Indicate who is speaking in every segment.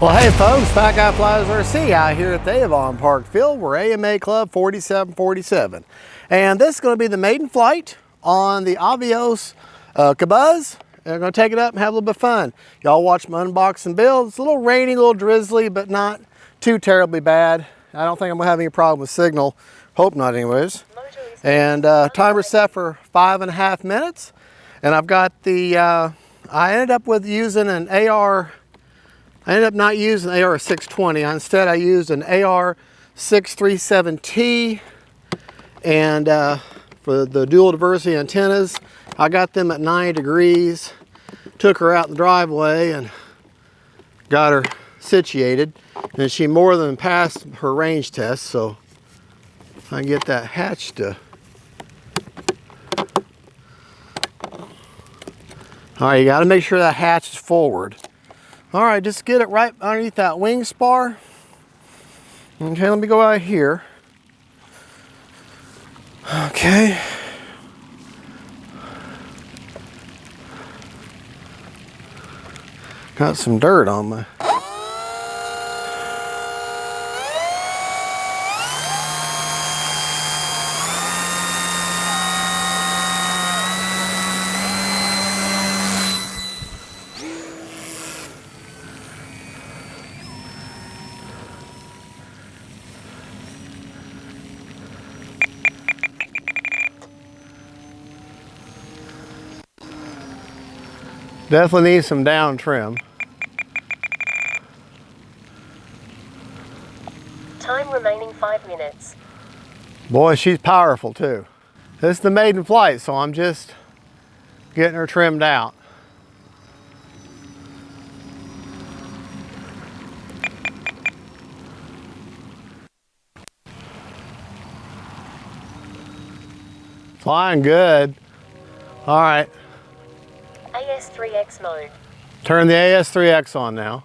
Speaker 1: Well, hey folks, Fat Guy Flies RC out here at the Avon Park Field. We're AMA Club 4747. And this is going to be the maiden flight on the Avios Kobuz. And we're going to take it up and have a little bit of fun. Y'all watch my unboxing build. It's a little rainy, a little drizzly, but not too terribly bad. I don't think I'm going to have any problem with signal. Hope not anyways. And timer set for 5.5 minutes. And I've got the, I ended up not using AR 620. Instead, I used an AR 637T, and for the dual diversity antennas, I got them at 9 degrees. Took her out in the driveway and got her situated, and she more than passed her range test. So I get that hatch to. All right, you got to make sure that hatch is forward. All right, just get it right underneath that wing spar. Okay, let me go out here. Okay. Got some dirt on my... Definitely needs some down trim.
Speaker 2: Time remaining 5 minutes.
Speaker 1: Boy, she's powerful too. This is the maiden flight, so I'm just getting her trimmed out. Flying good. All right.
Speaker 2: AS3X mode.
Speaker 1: Turn the AS3X on now.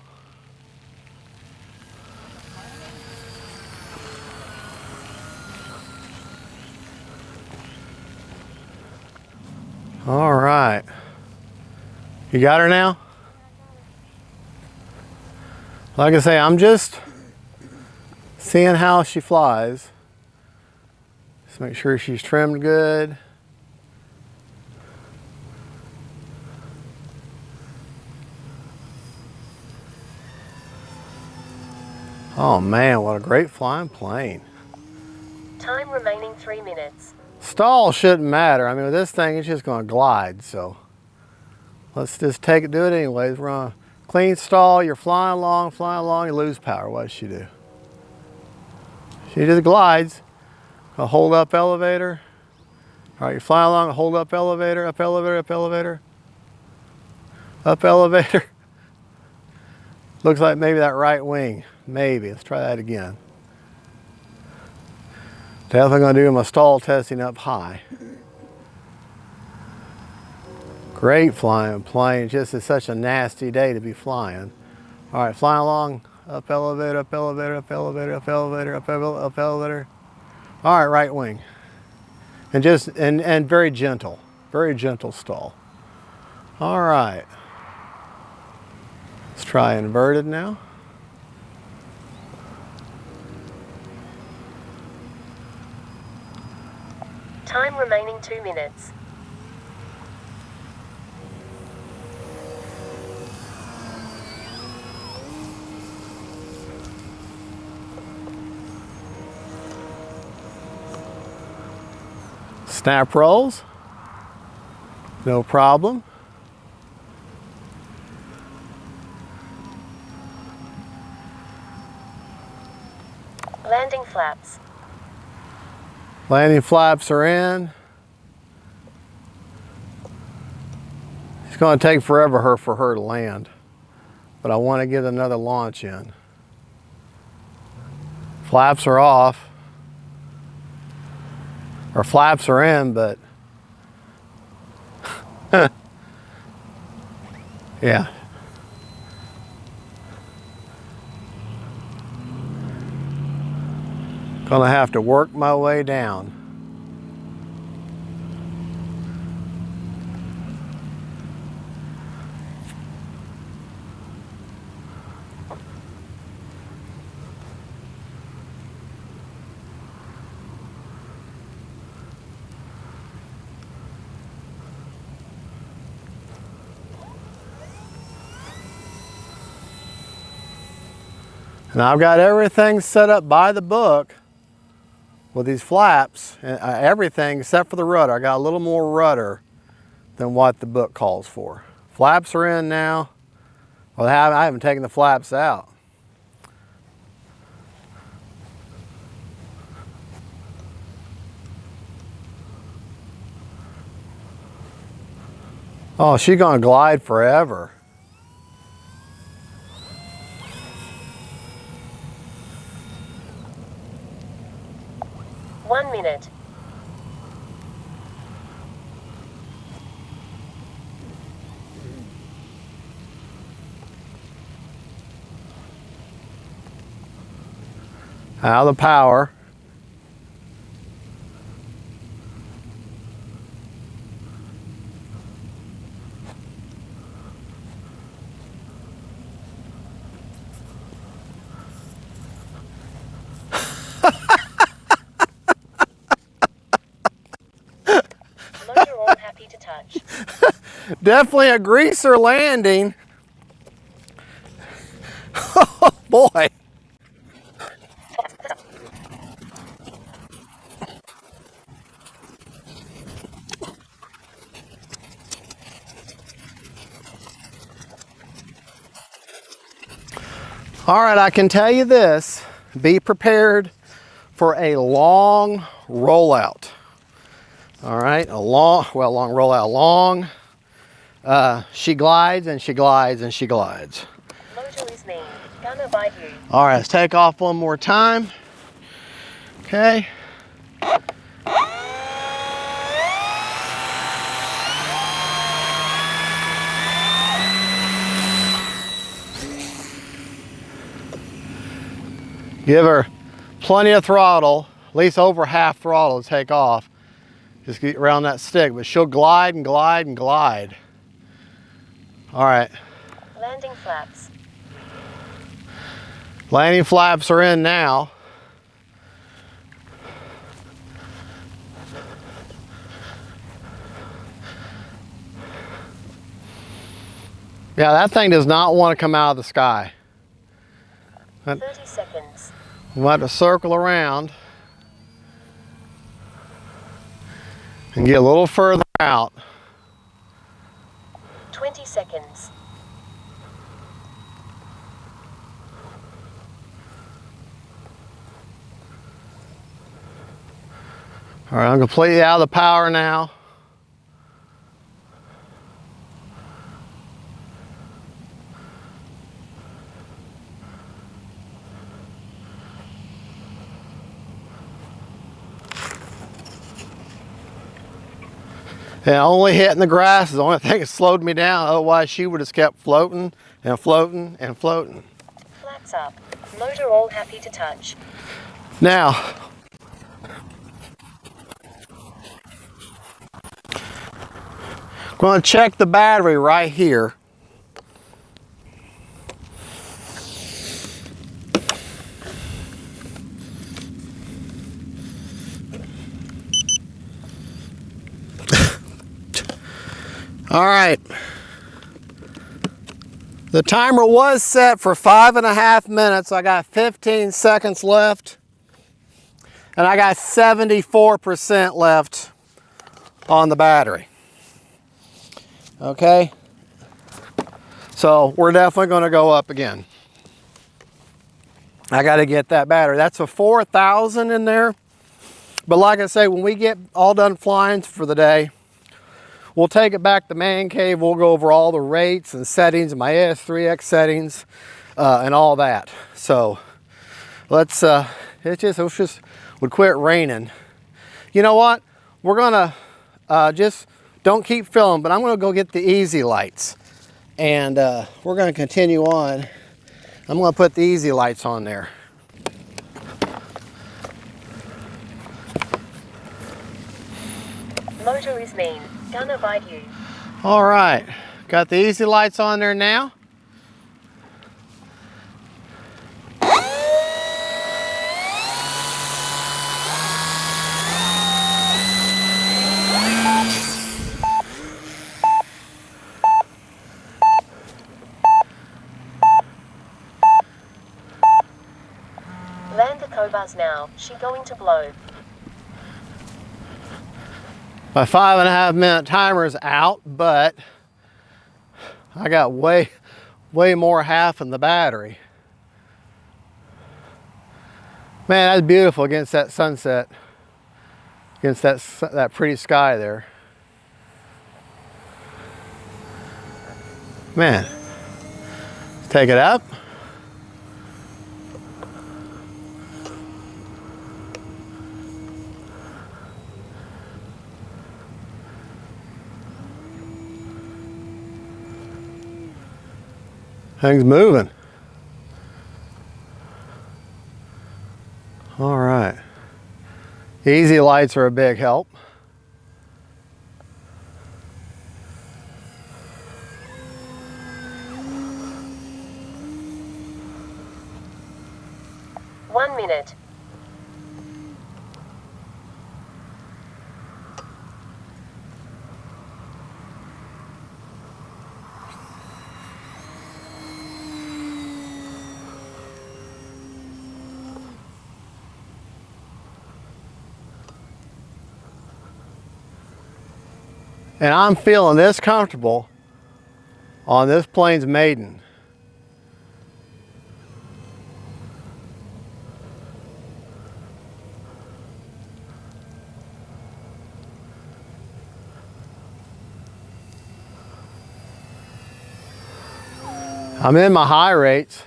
Speaker 1: All right. You got her now? Like I say, I'm just seeing how she flies. Just make sure she's trimmed good. Oh man, what a great flying plane.
Speaker 2: Time remaining 3 minutes.
Speaker 1: Stall shouldn't matter. I mean, with this thing, it's just going to glide, so let's just do it anyways. We're on a clean stall. You're flying along, you lose power. What does she do? She just glides. A hold up elevator. All right, you're flying along, a hold up elevator, up elevator, up elevator, up elevator. Looks like maybe that right wing. Maybe. Let's try that again. Definitely going to do my stall testing up high. Great flying plane. Just is such a nasty day to be flying. All right, flying along. Up elevator, up elevator, up elevator, up elevator, up elevator. All right, right wing. And just and very gentle stall. All right. Let's try inverted now.
Speaker 2: Time remaining 2 minutes.
Speaker 1: Snap rolls. No problem.
Speaker 2: Landing flaps.
Speaker 1: Landing flaps are in. It's going to take forever for her to land, but I want to get another launch in. Flaps are off, or flaps are in, but yeah. Gonna have to work my way down. And I've got everything set up by the book with these flaps, everything except for the rudder. I got a little more rudder than what the book calls for. Flaps are in now. Well, I haven't taken the flaps out. Oh, she's gonna glide forever.
Speaker 2: One minute.
Speaker 1: Out of the power.
Speaker 2: Motor all happy to touch.
Speaker 1: Definitely a greaser landing. Oh boy. All right, I can tell you this, be prepared for a long rollout. All right, long rollout, she glides and she glides and she glides.
Speaker 2: Motor is mean. Gonna bite you.
Speaker 1: All right, let's take off one more time. Okay. Give her plenty of throttle, at least over half throttle to take off. Just get around that stick, but she'll glide and glide and glide. All right.
Speaker 2: Landing flaps.
Speaker 1: Landing flaps are in now. Yeah, that thing does not want to come out of the sky.
Speaker 2: 30 seconds.
Speaker 1: We'll have to circle around and get a little further out.
Speaker 2: 20 seconds.
Speaker 1: All right, I'm completely out of the power now. And only hitting the grass is the only thing that slowed me down. Otherwise, she would have kept floating and floating and floating.
Speaker 2: Flaps up. Motor all happy to touch.
Speaker 1: Now, I'm going to check the battery right here. All right, the timer was set for 5.5 minutes. I got 15 seconds left, and I got 74% left on the battery. Okay, so we're definitely going to go up again. I got to get that battery. That's a 4,000 in there, but like I say, when we get all done flying for the day, we'll take it back to man cave. We'll go over all the rates and settings, my AS3X settings, and all that. So let's, would quit raining. You know what? We're gonna just don't keep filming, but I'm gonna go get the easy lights, and we're gonna continue on. I'm gonna put the easy lights on there.
Speaker 2: Motor is mean. Gonna bite you.
Speaker 1: All right, got the easy lights on there now.
Speaker 2: bars now. She going to blow.
Speaker 1: My 5.5 minute timer is out, but I got way more half in the battery. Man, that's beautiful against that sunset, against that pretty sky there. Man, let's take it up. Thing's moving. All right. Easy lights are a big help.
Speaker 2: One minute.
Speaker 1: And I'm feeling this comfortable on this plane's Maiden. I'm in my high rates.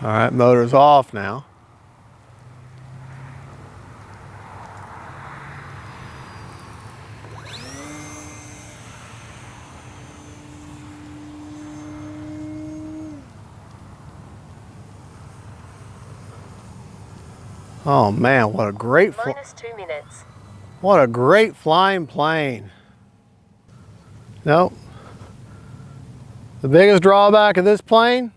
Speaker 1: All right, motor's off now. Oh man, what a great
Speaker 2: Minus 2 minutes.
Speaker 1: what a great flying plane. Nope. The biggest drawback of this plane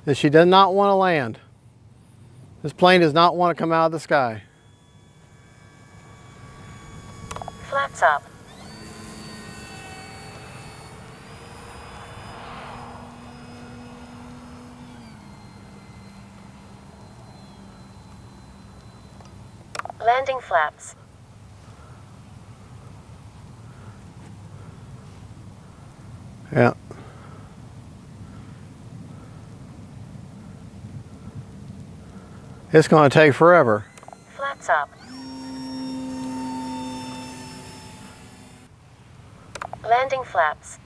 Speaker 1: is she does not want to land. This plane does not want to come out of the sky.
Speaker 2: Flaps up. Landing flaps.
Speaker 1: Yeah. It's going to take forever.
Speaker 2: Flaps up. Landing flaps.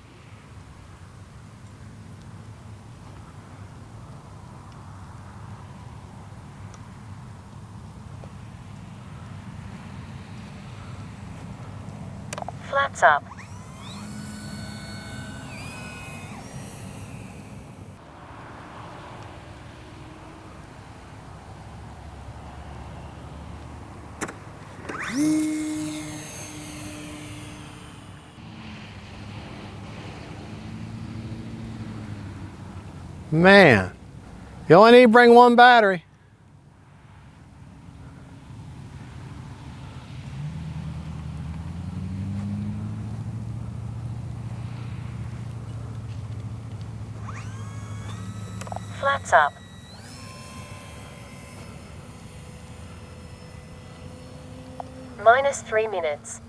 Speaker 2: Flaps up.
Speaker 1: Man, you only need to bring one battery.
Speaker 2: Flaps up. Minus 3 minutes.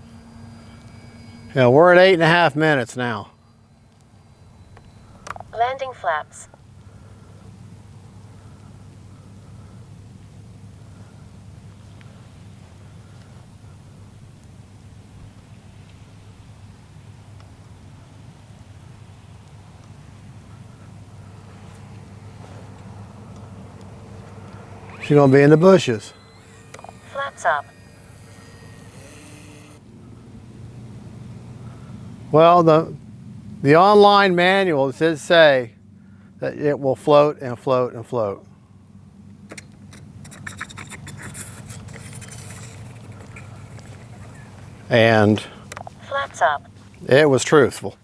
Speaker 1: Yeah, we're at 8.5 minutes now.
Speaker 2: Landing flaps.
Speaker 1: She's gonna be in the bushes.
Speaker 2: Flaps up.
Speaker 1: Well, the online manual did say that it will float and float and float. And
Speaker 2: Flaps up.
Speaker 1: it was truthful.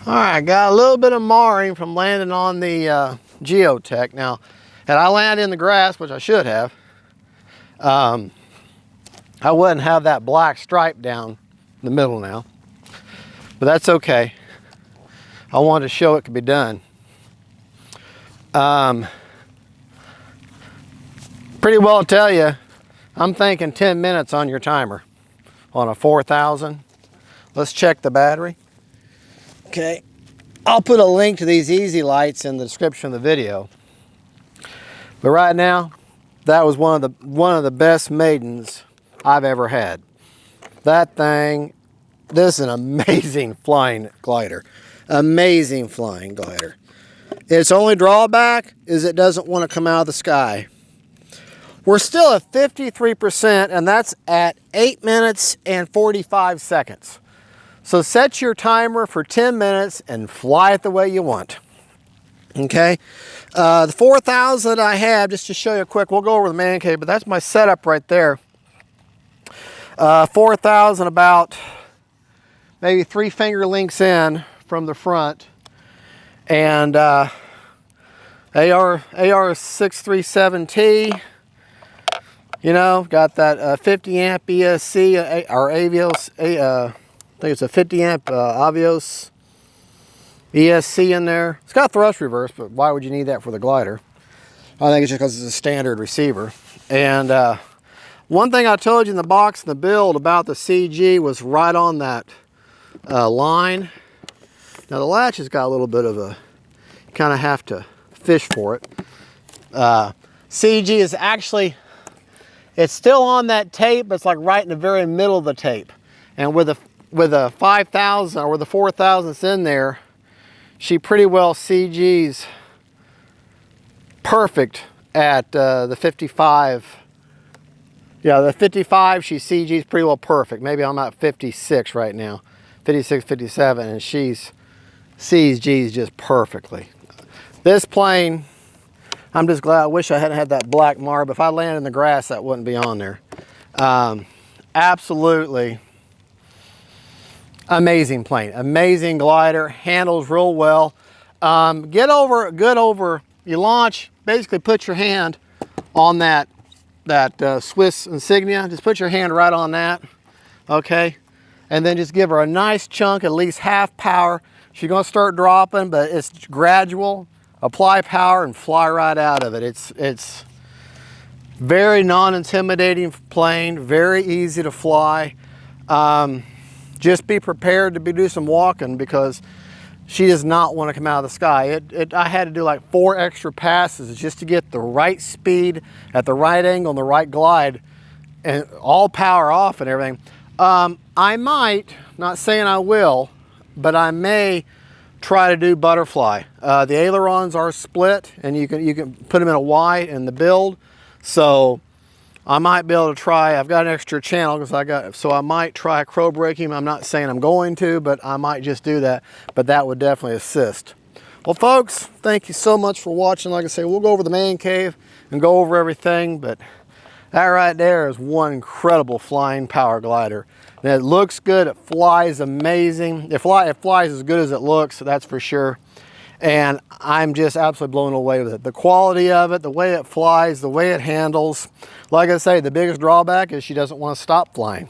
Speaker 1: All right, got a little bit of marring from landing on the Geotech. Now, had I landed in the grass, which I should have, I wouldn't have that black stripe down the middle now. But that's okay. I wanted to show it could be done. Pretty well tell you, I'm thinking 10 minutes on your timer on a 4000. Let's check the battery. Okay, I'll put a link to these easy lights in the description of the video. But right now, that was one of the best Maidens I've ever had. That thing, this is an amazing flying glider. Amazing flying glider. Its only drawback is it doesn't want to come out of the sky. We're still at 53%, and that's at 8 minutes and 45 seconds. So set your timer for 10 minutes and fly it the way you want. Okay, the 4000 I have, just to show you quick, we'll go over the man cave, but that's my setup right there. 4000 about maybe 3 finger links in from the front, and AR637T, you know, got that 50 amp ESC or Avios, I think it's a 50 amp Avios ESC in there. It's got thrust reverse, but why would you need that for the glider? I think it's just because it's a standard receiver. And one thing I told you in the box in the build about the CG was right on that line. Now the latch has got a little bit of a, you kind of have to fish for it. CG is actually, it's still on that tape, but it's like right in the very middle of the tape. And with a 5000 or with the 4000 that's in there, she pretty well CG's perfect at the 55. Yeah, the 55, she CG's pretty well perfect. Maybe I'm at 56 right now, 56, 57, and she's CG's just perfectly. This plane, I'm just glad, I wish I hadn't had that black marb. If I landed in the grass, that wouldn't be on there. Absolutely amazing plane, amazing glider, handles real well. Good over, you launch, basically put your hand on that Swiss insignia, just put your hand right on that, okay? And then just give her a nice chunk, at least half power. She's gonna start dropping, but it's gradual. Apply power and fly right out of it. It's very non-intimidating plane, very easy to fly. Just be prepared to do some walking because she does not want to come out of the sky. I had to do like 4 extra passes just to get the right speed at the right angle and the right glide and all power off and everything. I might, not saying I will, but I may try to do butterfly. The ailerons are split and you can put them in a Y in the build. So I might be able to try, I've got an extra channel so I might try crow braking. I'm not saying I'm going to, but I might just do that, but that would definitely assist. Well folks, thank you so much for watching. Like I say, we'll go over the man cave and go over everything, but that right there is one incredible flying power glider. And it looks good, it flies amazing. It flies as good as it looks, that's for sure. And I'm just absolutely blown away with it. The quality of it, the way it flies, the way it handles. Like I say, the biggest drawback is she doesn't want to stop flying.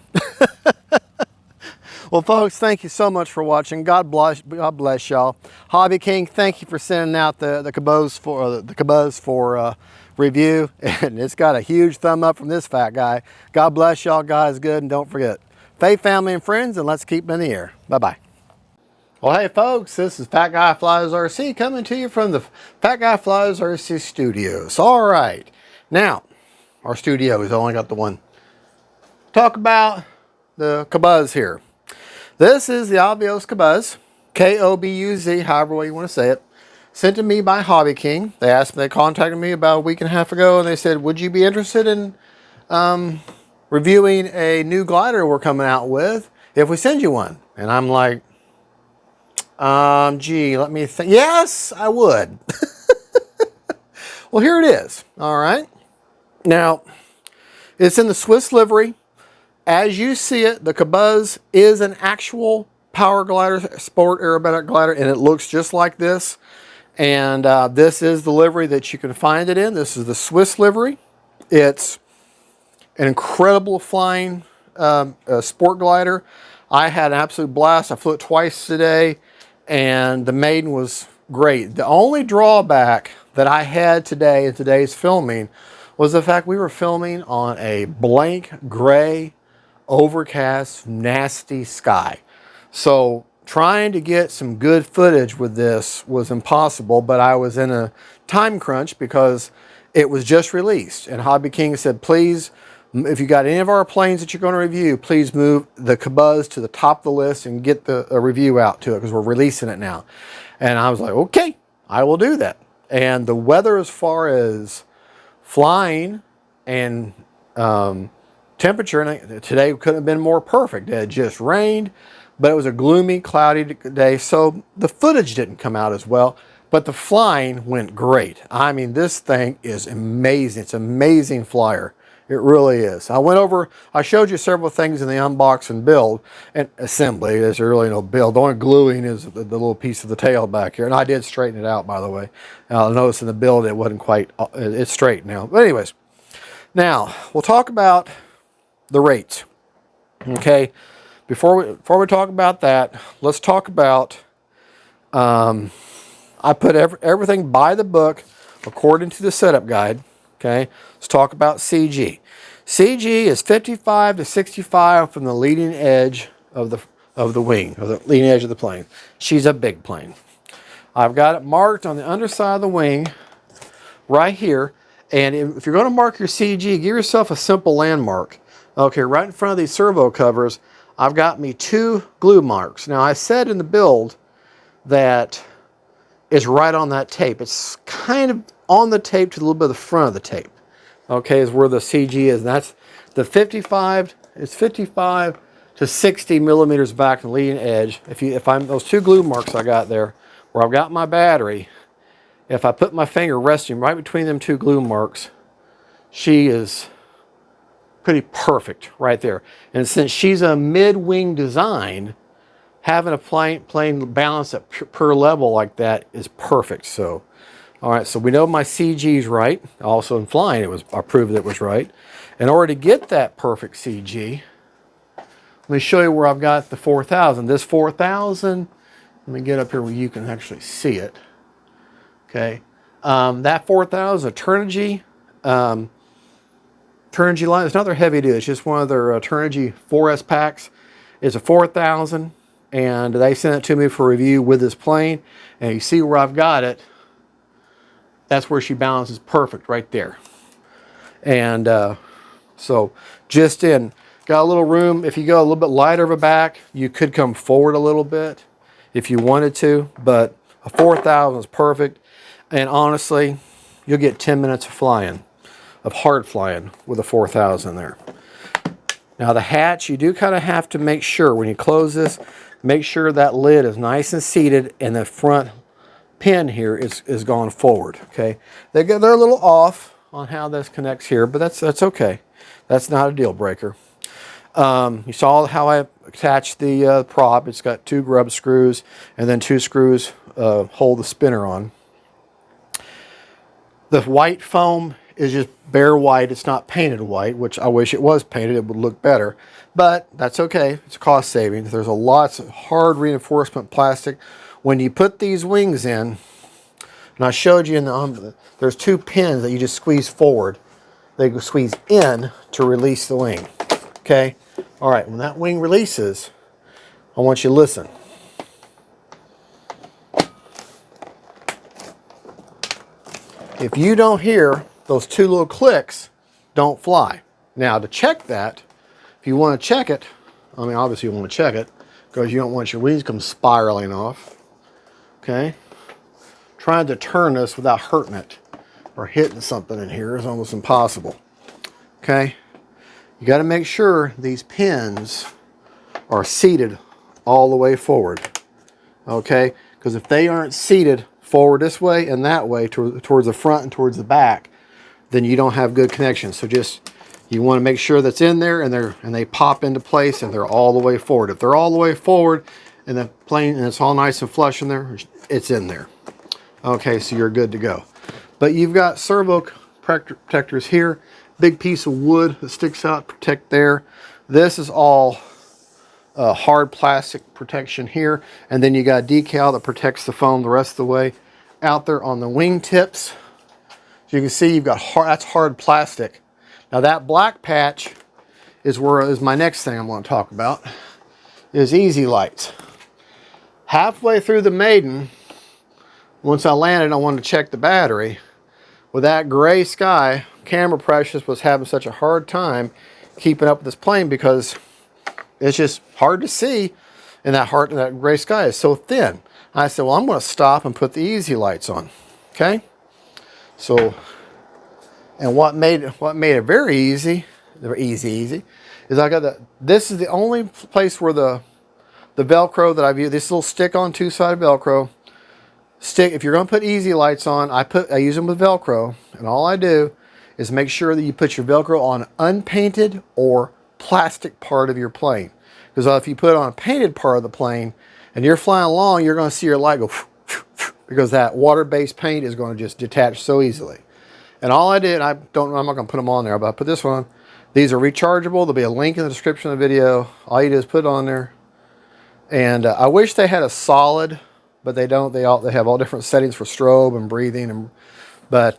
Speaker 1: Well, folks, thank you so much for watching. God bless y'all. Hobby King, thank you for sending out the Kobuz for review. And it's got a huge thumb up from this fat guy. God bless y'all. God is good. And don't forget, faith, family, and friends, and let's keep them in the air. Bye-bye. Well, hey folks, this is Fat Guy Flies RC coming to you from the Fat Guy Flies RC studios. All right, now our studio has only got the one. Talk about the Kobuz here. This is the Avios Kobuz, K-O-B-U-Z, however way you want to say it. Sent to me by Hobby King. They contacted me about a week and a half ago, and they said, "Would you be interested in reviewing a new glider we're coming out with if we send you one?" And I'm like, gee, let me think. Yes, I would. Well, here it is. All right. Now, it's in the Swiss livery. As you see it, the Kobuz is an actual power glider, sport aerobatic glider, and it looks just like this. And this is the livery that you can find it in. This is the Swiss livery. It's an incredible flying sport glider. I had an absolute blast. I flew it twice today, and the Maiden was great. The only drawback that I had today in today's filming was the fact we were filming on a blank, gray, overcast, nasty sky. So trying to get some good footage with this was impossible, but I was in a time crunch because it was just released. And Hobby King said, please, if you got any of our planes that you're going to review, please move the Kobuz to the top of the list and get the review out to it because we're releasing it now. And I was like, okay, I will do that. And the weather as far as flying and temperature, and today couldn't have been more perfect. It had just rained, but it was a gloomy, cloudy day, so the footage didn't come out as well, but the flying went great. I mean, this thing is amazing. It's an amazing flyer. It really is. I showed you several things in the unbox and build and assembly. There's really no build. The only gluing is the little piece of the tail back here, and I did straighten it out, by the way. I'll notice in the build it wasn't quite, it's straight now. But anyways, now we'll talk about the rates. Okay. Before we talk about that, let's talk about, I put everything by the book according to the setup guide. Okay, let's talk about CG. CG is 55 to 65 from the leading edge of the wing, or the leading edge of the plane. She's a big plane. I've got it marked on the underside of the wing right here. And if you're going to mark your CG, give yourself a simple landmark. Okay, right in front of these servo covers, I've got me 2 glue marks. Now I said in the build that it's right on that tape. It's kind of on the tape to a little bit of the front of the tape. Okay, is where the CG is. And that's the 55. It's 55 to 60 millimeters back from the leading edge. If I'm those 2 glue marks I got there, where I've got my battery, if I put my finger resting right between them 2 glue marks, she is pretty perfect right there. And since she's a mid-wing design, having a plane balance at per level like that is perfect. So, all right, so we know my CG is right. Also in flying, I proved it was right. In order to get that perfect CG, let me show you where I've got the 4000. This 4000, let me get up here where you can actually see it. Okay, that 4000, a Turnigy line. It's not their heavy duty. It's just one of their Turnigy 4S packs. It's a 4000, and they sent it to me for review with this plane. And you see where I've got it. That's where she balances perfect right there. And so just got a little room. If you go a little bit lighter of a back, you could come forward a little bit if you wanted to. But a 4000 is perfect. And honestly, you'll get 10 minutes of flying, of hard flying with a 4000 there. Now the hatch, you do kind of have to make sure when you close this, make sure that lid is nice and seated and the front pin here is gone forward. Okay, they're a little off on how this connects here, but that's okay. That's not a deal breaker. You saw how I attached the prop. It's got 2 grub screws and then 2 screws hold the spinner on. The white foam is just bare white. It's not painted white, which I wish it was painted. It would look better, but that's okay. It's cost savings. There's lots of hard reinforcement plastic. When you put these wings in, and I showed you in the there's 2 pins that you just squeeze forward. They go squeeze in to release the wing. Okay? All right, when that wing releases, I want you to listen. If you don't hear those 2 little clicks, don't fly. Now to check that, if you want to check it, I mean obviously you want to check it because you don't want your wings to come spiraling off. Okay? Trying to turn this without hurting it or hitting something in here is almost impossible. Okay? You got to make sure these pins are seated all the way forward. Okay? Because if they aren't seated forward this way and that way towards the front and towards the back, then you don't have good connection. So just, you want to make sure that's in there and they pop into place and they're all the way forward. If they're all the way forward and the plane, and it's all nice and flush in there, it's in there. Okay, so you're good to go. But you've got servo protectors here, big piece of wood that sticks out to protect there. This is all hard plastic protection here, and then you got a decal that protects the foam the rest of the way. Out there on the wing tips, so you can see you've got that's hard plastic. Now that black patch is my next thing I'm going to talk about, is easy lights. Halfway through the Maiden, once I landed, I wanted to check the battery. With that gray sky, Camera Precious was having such a hard time keeping up with this plane because it's just hard to see, and that gray sky is so thin. I said, well, I'm going to stop and put the easy lights on. Okay? So, and what made it very easy, is I got this is the only place where the Velcro that I've used, this little stick-on two-sided Velcro stick. If you're going to put easy lights on, I use them with Velcro, and all I do is make sure that you put your Velcro on unpainted or plastic part of your plane. Because if you put it on a painted part of the plane and you're flying along, you're going to see your light go because that water-based paint is going to just detach so easily. And all I did, I'm not going to put them on there, but I put this one on. These are rechargeable. There'll be a link in the description of the video. All you do is put it on there. And I wish they had a solid, but they don't. They have all different settings for strobe and breathing. But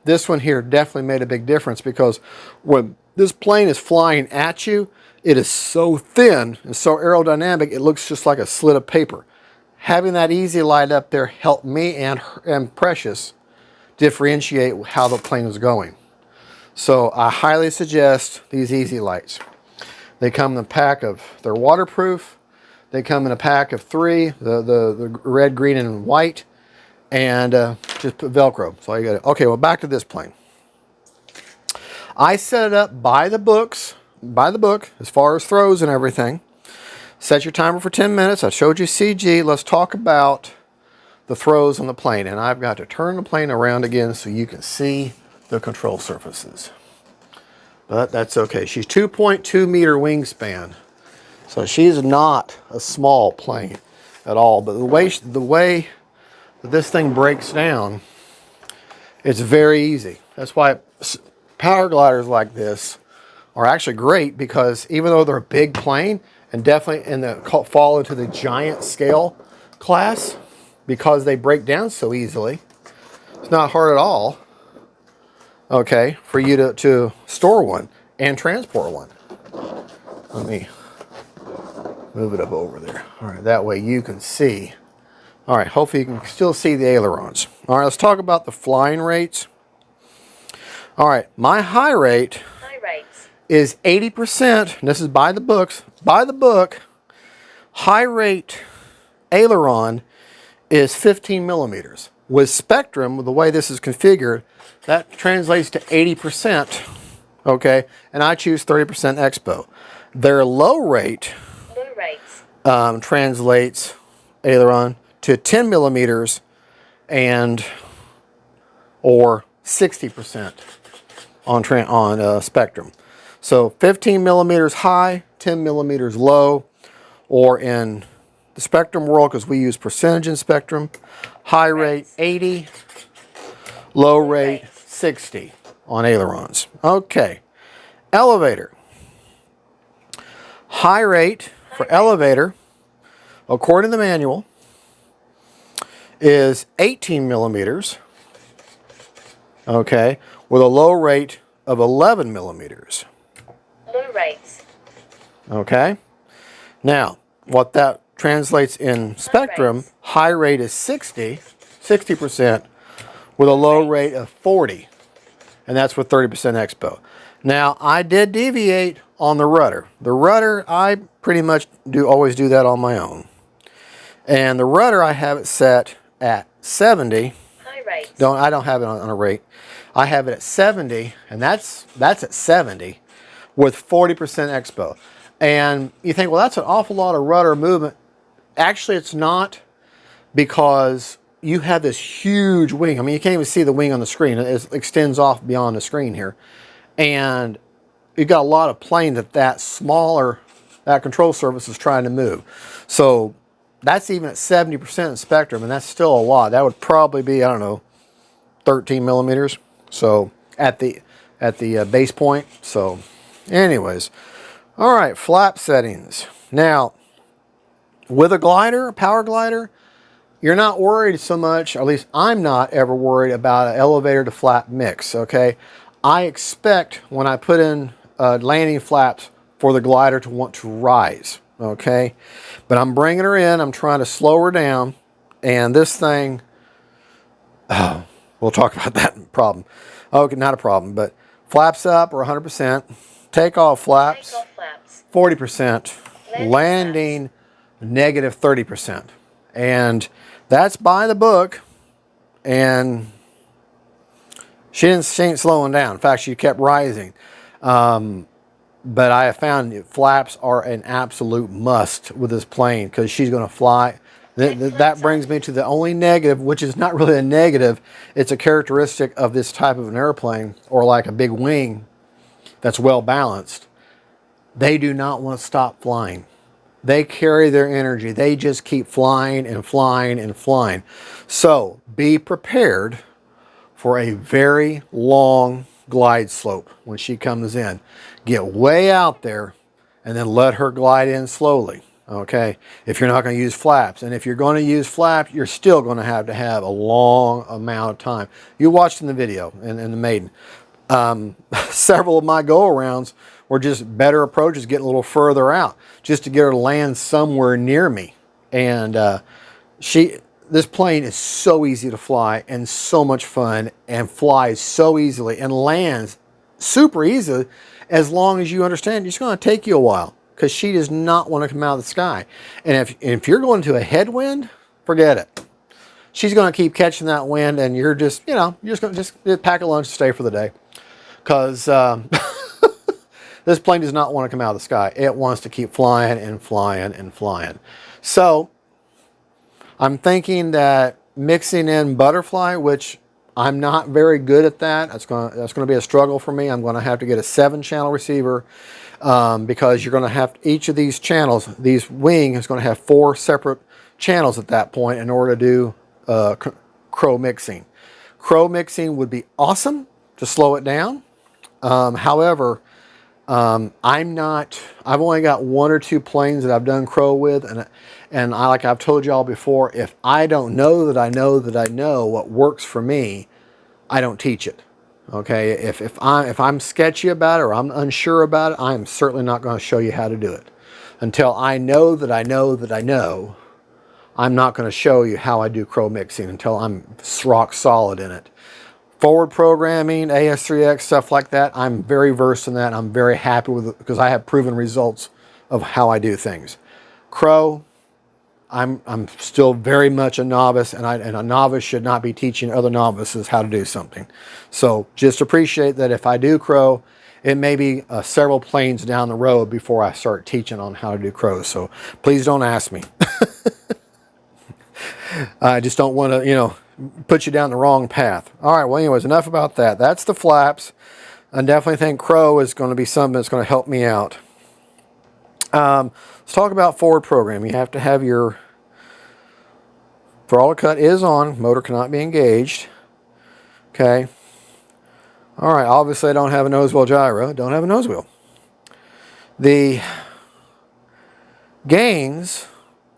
Speaker 1: this one here definitely made a big difference, because when this plane is flying at you, it is so thin and so aerodynamic, it looks just like a slit of paper. Having that easy light up there helped me and Precious differentiate how the plane was going. So I highly suggest these easy lights. They come in a pack of, they're waterproof. They come in a pack of 3, the red, green, and white, and just put Velcro. So you got it. Okay, well, back to this plane. I set it up by the book, as far as throws and everything. Set your timer for 10 minutes. I showed you CG. Let's talk about the throws on the plane. And I've got to turn the plane around again so you can see the control surfaces. But that's okay. She's 2.2 meter wingspan. So she's not a small plane at all. But the way that this thing breaks down, it's very easy. That's why power gliders like this are actually great, because even though they're a big plane and definitely fall into the giant scale class, because they break down so easily, it's not hard at all, okay, for you to store one and transport one. Let me move it up over there. All right, that way you can see. All right, hopefully you can still see the ailerons. All right, let's talk about the flying rates. All right, my high rate is 80%, and this is by the books. By the book, high rate aileron is 15 millimeters. With Spectrum, with the way this is configured, that translates to 80%, okay? And I choose 30% Expo. Their low rate translates aileron to 10 millimeters or 60% on Spectrum. So 15 millimeters high, 10 millimeters low, or in the Spectrum world, because we use percentage in Spectrum, high rate 80, low rate 60 on ailerons. Okay, elevator. High rate for elevator, according to the manual, is 18 millimeters, okay, with a low rate of 11 millimeters.
Speaker 2: Low rates.
Speaker 1: Okay, now what that translates in Spectrum, high rate is 60% with a low rate of 40, and that's with 30% Expo. Now I did deviate on the rudder. The rudder, I pretty much always do that on my own. And the rudder, I have it set at 70.
Speaker 2: High rates.
Speaker 1: I don't have it on a rate. I have it at 70, and that's at 70 with 40% Expo. And you think, well, that's an awful lot of rudder movement. Actually, it's not, because you have this huge wing. I mean, you can't even see the wing on the screen. It extends off beyond the screen here. And you've got a lot of plane that control surface is trying to move. So that's even at 70% spectrum, and that's still a lot. That would probably be, I don't know, 13 millimeters. So at the base point. So anyways, all right, flap settings. Now, with a glider, a power glider, you're not worried so much, or at least I'm not ever worried about an elevator to flap mix, okay? I expect when I put in landing flaps for the glider to want to rise, okay? But I'm bringing her in, I'm trying to slow her down, and this thing, oh, we'll talk about that problem. Okay, not a problem, but flaps up are 100%, takeoff flaps, 40%, landing negative 30%. And that's by the book, and she ain't slowing down. In fact, she kept rising. But I have found flaps are an absolute must with this plane because she's going to fly. That brings me to the only negative, which is not really a negative. It's a characteristic of this type of an airplane, or like a big wing that's well balanced. They do not want to stop flying. They carry their energy. They just keep flying and flying and flying. So be prepared for a very long glide slope when she comes in. Get way out there and then let her glide in slowly. Okay, if you're not going to use flaps. And if you're going to use flaps, you're still going to have a long amount of time. You watched in the video in the Maiden. Several of my go-arounds were just better approaches, getting a little further out, just to get her to land somewhere near me. And this plane is so easy to fly and so much fun, and flies so easily and lands super easily, as long as you understand it's going to take you a while, because she does not want to come out of the sky. And if you're going to a headwind, forget it. She's going to keep catching that wind, and you're just, you're just going to pack a lunch and stay for the day. Because this plane does not want to come out of the sky. It wants to keep flying and flying and flying. So I'm thinking that mixing in butterfly, which I'm not very good at that. That's going to be a struggle for me. I'm going to have to get a 7-channel receiver, because you're going to have each of these channels. These wing is going to have 4 separate channels at that point in order to do crow mixing. Crow mixing would be awesome to slow it down. However, I've only got 1 or 2 planes that I've done crow with, and like I've told y'all before, if I don't know that I know what works for me, I don't teach it. Okay, if I'm sketchy about it or I'm unsure about it, I'm certainly not going to show you how to do it. Until I know that I know, I'm not going to show you how I do crow mixing until I'm rock solid in it. Forward programming, AS3X, stuff like that, I'm very versed in that. I'm very happy with it because I have proven results of how I do things. Crow, I'm still very much a novice, and a novice should not be teaching other novices how to do something. So just appreciate that if I do crow, it may be several planes down the road before I start teaching on how to do crows. So please don't ask me. I just don't want to, put you down the wrong path. All right, well, anyways, enough about that. That's the flaps. I definitely think crow is going to be something that's going to help me out. Let's talk about forward program. You have to have your throttle cut is on. Motor cannot be engaged. Okay. All right, obviously I don't have a nose wheel gyro. Don't have a nose wheel. The gains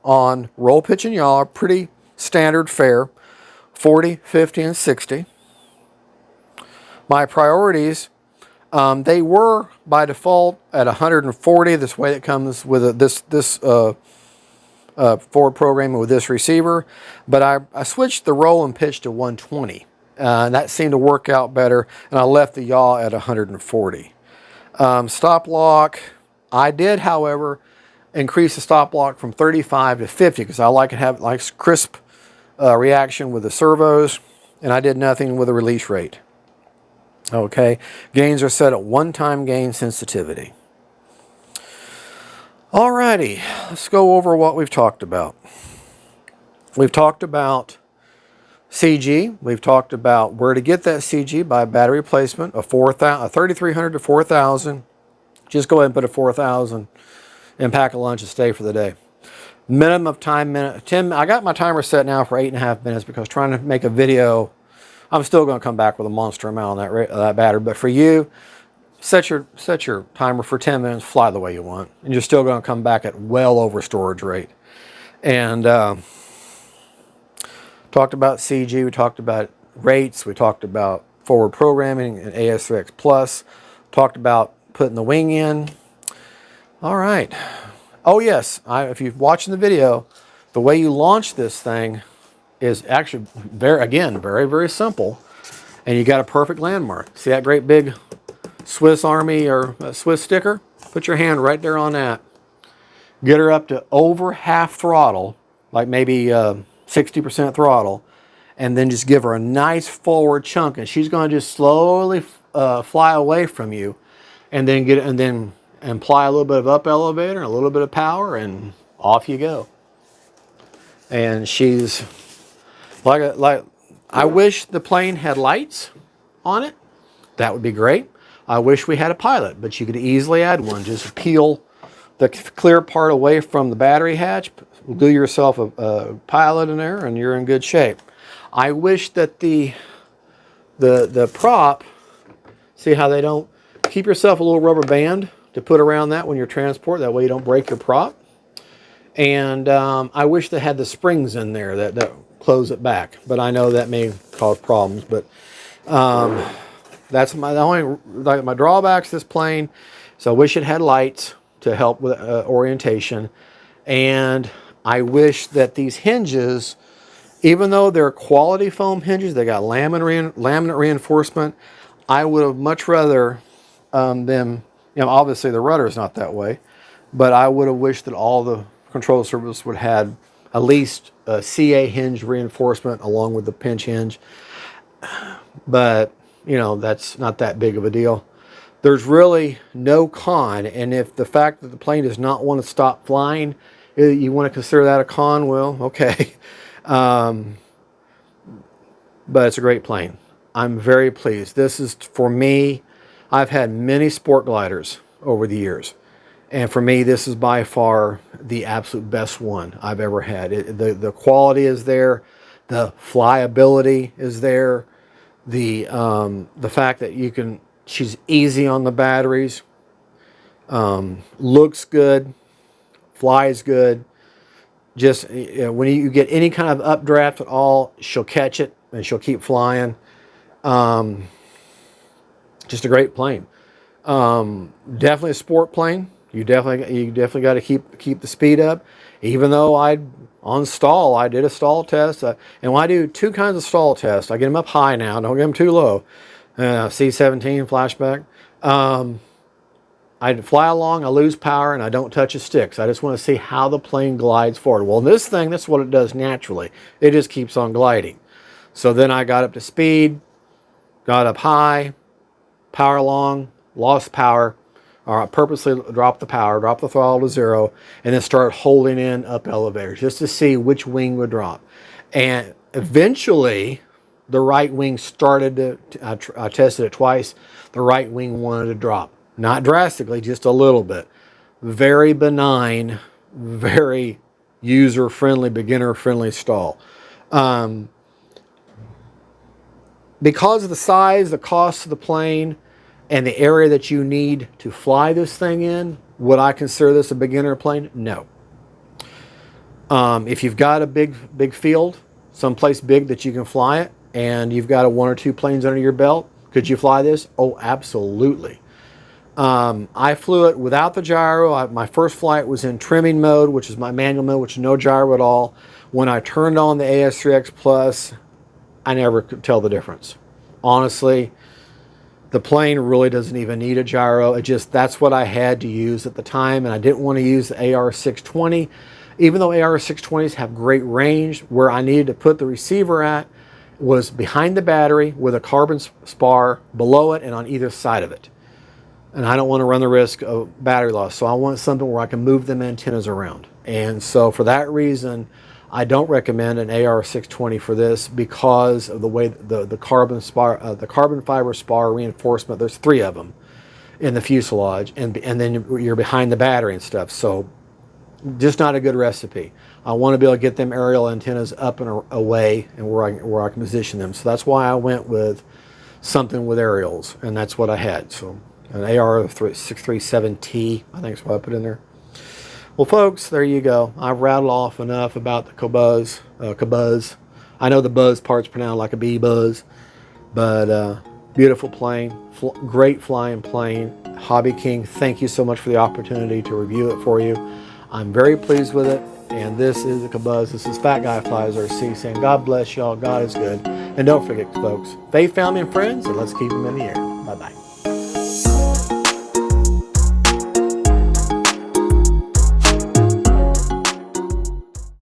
Speaker 1: on roll, pitch, and yaw are pretty standard fare. 40, 50, and 60. My priorities, they were by default at 140. This way it comes with this forward programming with this receiver. But I switched the roll and pitch to 120. And that seemed to work out better. And I left the yaw at 140. Stop lock, I did, however, increase the stop lock from 35 to 50 because I like to have crisp reaction with the servos, and I did nothing with the release rate. Okay, gains are set at one-time gain sensitivity. Alrighty, let's go over what we've talked about. We've talked about CG. We've talked about where to get that CG by battery replacement, a 3300 to 4000. Just go ahead and put a 4000 and pack a lunch and stay for the day. Minimum of time, 10. I got my timer set now for 8.5 minutes because trying to make a video, I'm still going to come back with a monster amount on that battery. But for you, set your timer for 10 minutes, fly the way you want, and you're still going to come back at well over storage rate. And talked about CG, we talked about rates, we talked about forward programming and AS3X Plus, talked about putting the wing in. All right. Oh yes, if you're watching the video, the way you launch this thing is actually very, very simple. And you got a perfect landmark. See that great big Swiss Army or Swiss sticker? Put your hand right there on that. Get her up to over half throttle, like maybe 60% throttle, and then just give her a nice forward chunk, and she's going to just slowly fly away from you, and then apply a little bit of up elevator, a little bit of power, and off you go. And she's like I wish the plane had lights on it. That would be great. I wish we had a pilot, but you could easily add one. Just peel the clear part away from the battery hatch, glue yourself a pilot in there, and you're in good shape. I wish that the prop, see how they don't, keep yourself a little rubber band to put around that when you're transport. That way you don't break your prop. And I wish they had the springs in there that close it back. But I know that may cause problems. But that's my drawbacks to this plane. So I wish it had lights to help with orientation. And I wish that these hinges, even though they're quality foam hinges, they got laminate reinforcement, I would have much rather them, obviously the rudder is not that way, but I would have wished that all the control surface would have had at least a CA hinge reinforcement along with the pinch hinge. But, that's not that big of a deal. There's really no con, and if the fact that the plane does not want to stop flying, you want to consider that a con, well, okay. But it's a great plane. I'm very pleased. This is, for me, I've had many sport gliders over the years. And for me, this is by far the absolute best one I've ever had. The quality is there. The flyability is there. The fact that she's easy on the batteries. Looks good. Flies good. Just when you get any kind of updraft at all, she'll catch it and she'll keep flying. Just a great plane. Definitely a sport plane. You definitely got to keep the speed up. Even though I did a stall test, and when I do two kinds of stall tests, I get them up high now. Don't get them too low. C-17 flashback. I fly along, I lose power, and I don't touch the sticks. I just want to see how the plane glides forward. Well, this thing, that's what it does naturally. It just keeps on gliding. So then I got up to speed, got up high, power along, lost power, or I purposely dropped the power, dropped the throttle to 0, and then start holding in up elevators just to see which wing would drop. And eventually, the right wing started to, I tested it twice, the right wing wanted to drop. Not drastically, just a little bit. Very benign, very user-friendly, beginner-friendly stall. Because of the size, the cost of the plane, and the area that you need to fly this thing in, would I consider this a beginner plane? No. If you've got a big field, someplace big that you can fly it, and you've got 1 or 2 planes under your belt, could you fly this? Oh, absolutely. I flew it without the gyro. My first flight was in trimming mode, which is my manual mode, which is no gyro at all. When I turned on the AS3X Plus, I never could tell the difference. Honestly, the plane really doesn't even need a gyro. That's what I had to use at the time, and I didn't want to use the AR620. Even though AR620s have great range, where I needed to put the receiver at was behind the battery with a carbon spar below it and on either side of it. And I don't want to run the risk of battery loss, so I want something where I can move them antennas around. And so for that reason, I don't recommend an AR620 for this because of the way the carbon fiber spar reinforcement. There's 3 of them in the fuselage, and then you're behind the battery and stuff. So just not a good recipe. I want to be able to get them aerial antennas up and away and where I can position them. So that's why I went with something with aerials, and that's what I had. So an AR637T, I think is what I put in there. Well, folks, there you go. I've rattled off enough about the Kobuz. Kobuz. I know the buzz part's pronounced like a bee buzz, but beautiful plane, great flying plane. Hobby King, thank you so much for the opportunity to review it for you. I'm very pleased with it, and this is the Kobuz. This is Fat Guy Flies RC saying God bless y'all, God is good. And don't forget, folks, faith, family, and friends, and let's keep them in the air. Bye-bye.